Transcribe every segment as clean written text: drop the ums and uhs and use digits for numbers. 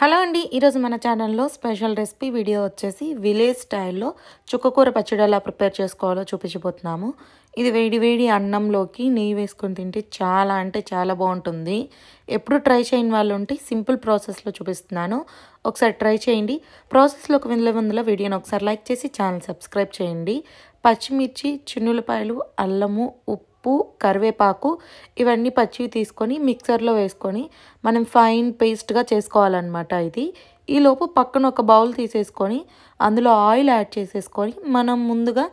Hello అండి, ఈరోజు మన ఛానల్లో స్పెషల్ రెసిపీ వీడియో వచ్చేసి విలేజ్ స్టైల్లో చుక్కకూర పచ్చడి ఎలా ప్రిపేర్ చేసుకోవాలో చూపించబోతున్నాము. ఇది వేడి వేడి అన్నంలోకి నెయ్యి వేసుకొని తింటే చాలా అంటే చాలా బాగుంటుంది. ఎప్పుడు ట్రై చేయని వాళ్ళు ఉంటే సింపుల్ ప్రాసెస్లో చూపిస్తున్నాను, ఒకసారి ట్రై చేయండి. ప్రాసెస్లోకి వెళ్ళే ముందులో వీడియోని ఒకసారి లైక్ చేసి ఛానల్ సబ్స్క్రైబ్ చేయండి. పచ్చిమిర్చి, చిన్నులపాయలు, అల్లము, ఉప్పు, కరివేపాకు ఇవన్నీ పచ్చివి తీసుకొని మిక్సర్లో వేసుకొని మనం ఫైన్ పేస్ట్గా చేసుకోవాలన్నమాట. ఇది ఈలోపు పక్కన ఒక బౌల్ తీసేసుకొని అందులో ఆయిల్ యాడ్ చేసేసుకొని మనం ముందుగా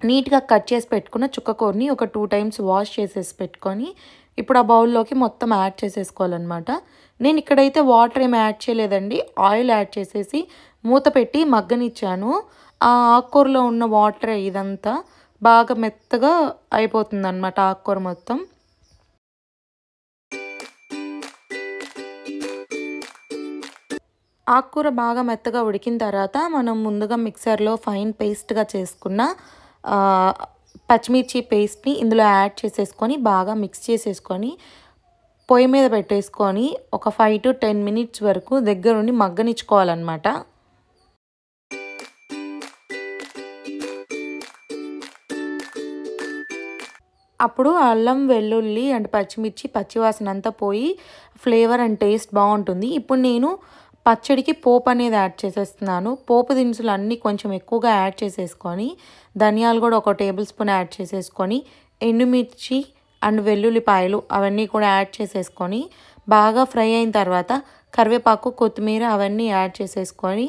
నీట్గా కట్ చేసి పెట్టుకున్న చుక్కకూరని ఒక 2 టైమ్స్ వాష్ చేసేసి పెట్టుకొని ఇప్పుడు ఆ బౌల్లోకి మొత్తం యాడ్ చేసేసుకోవాలన్నమాట. నేను ఇక్కడైతే వాటర్ ఏమి యాడ్ చేయలేదండి, ఆయిల్ యాడ్ చేసేసి మూత పెట్టి మగ్గనిచ్చాను. ఆ ఆకుకూరలో ఉన్న వాటర్ ఇదంతా బాగా మెత్తగా అయిపోతుంది అన్నమాట ఆకుకూర మొత్తం. ఆకుకూర బాగా మెత్తగా ఉడికిన తర్వాత మనం ముందుగా మిక్సర్లో ఫైన్ పేస్ట్గా చేసుకున్న పచ్చిమిర్చి పేస్ట్ని ఇందులో యాడ్ చేసేసుకొని బాగా మిక్స్ చేసేసుకొని పొయ్యి మీద పెట్టేసుకొని ఒక 5 to 10 minutes వరకు దగ్గరుండి మగ్గనిచ్చుకోవాలన్నమాట. అప్పుడు అల్లం, వెల్లుల్లి అండ్ పచ్చిమిర్చి పచ్చివాసన అంతా పోయి ఫ్లేవర్ అండ్ టేస్ట్ బాగుంటుంది. ఇప్పుడు నేను పచ్చడికి పోపు అనేది యాడ్ చేసేస్తున్నాను. పోపు దినుసులు అన్నీ కొంచెం ఎక్కువగా యాడ్ చేసేసుకొని ధనియాలు కూడా ఒక టేబుల్ స్పూన్ యాడ్ చేసేసుకొని ఎండుమిర్చి అండ్ వెల్లుల్లిపాయలు అవన్నీ కూడా యాడ్ చేసేసుకొని బాగా ఫ్రై అయిన తర్వాత కరివేపాకు, కొత్తిమీర అవన్నీ యాడ్ చేసేసుకొని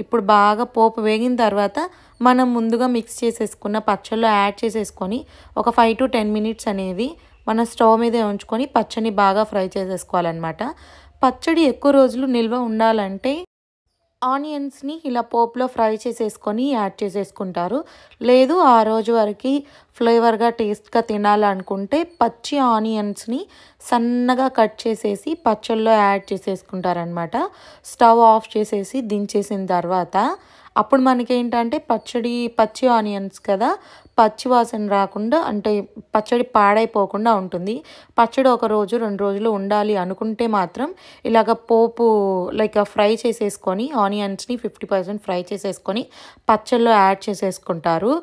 ఇప్పుడు బాగా పోపు వేగిన తర్వాత మనం ముందుగా మిక్స్ చేసేసుకున్న పచ్చళ్ళు యాడ్ చేసేసుకొని ఒక 5 to 10 minutes అనేది మన స్టవ్ మీదే ఉంచుకొని పచ్చడిని బాగా ఫ్రై చేసేసుకోవాలన్నమాట. పచ్చడి ఎక్కువ రోజులు నిల్వ ఉండాలంటే ఆనియన్స్ని ఇలా పోపులో ఫ్రై చేసేసుకొని యాడ్ చేసేసుకుంటారు. లేదు ఆ రోజు వరకు ఫ్లేవర్గా టేస్ట్గా తినాలనుకుంటే పచ్చి ఆనియన్స్ని సన్నగా కట్ చేసేసి పచ్చళ్ళలో యాడ్ చేసేసుకుంటారనమాట. స్టవ్ ఆఫ్ చేసేసి దించేసిన తర్వాత అప్పుడు మనకేంటంటే పచ్చి ఆనియన్స్ కదా, పచ్చి వాసన రాకుండా అంటే పచ్చడి పాడైపోకుండా ఉంటుంది. పచ్చడి ఒక రోజు 2 రోజులు ఉండాలి అనుకుంటే మాత్రం ఇలాగ పోపు ఫ్రై చేసేసుకొని ఆనియన్స్ని 50% ఫ్రై చేసేసుకొని పచ్చళ్ళలో యాడ్ చేసేసుకుంటారు.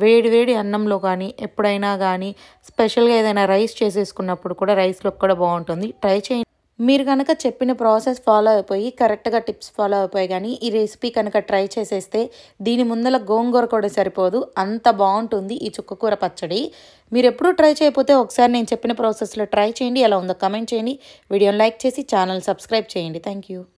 వేడి వేడి అన్నంలో కానీ ఎప్పుడైనా కానీ స్పెషల్గా ఏదైనా రైస్ చేసేసుకున్నప్పుడు కూడా రైస్లో కూడా బాగుంటుంది. ట్రై చేయండి. మీరు కనుక చెప్పిన ప్రాసెస్ ఫాలో అయిపోయి కరెక్ట్గా టిప్స్ ఫాలో అయిపోయి కానీ ఈ రెసిపీ కనుక ట్రై చేసేస్తే దీని ముందల గోంగూర కూడా సరిపోదు, అంత బాగుంటుంది ఈ చుక్కకూర పచ్చడి. మీరు ఎప్పుడూ ట్రై చేయకపోతే ఒకసారి నేను చెప్పిన ప్రాసెస్లో ట్రై చేయండి. ఎలా ఉందో కమెంట్ చేయండి. వీడియోని లైక్ చేసి ఛానల్ సబ్స్క్రైబ్ చేయండి. Thank you.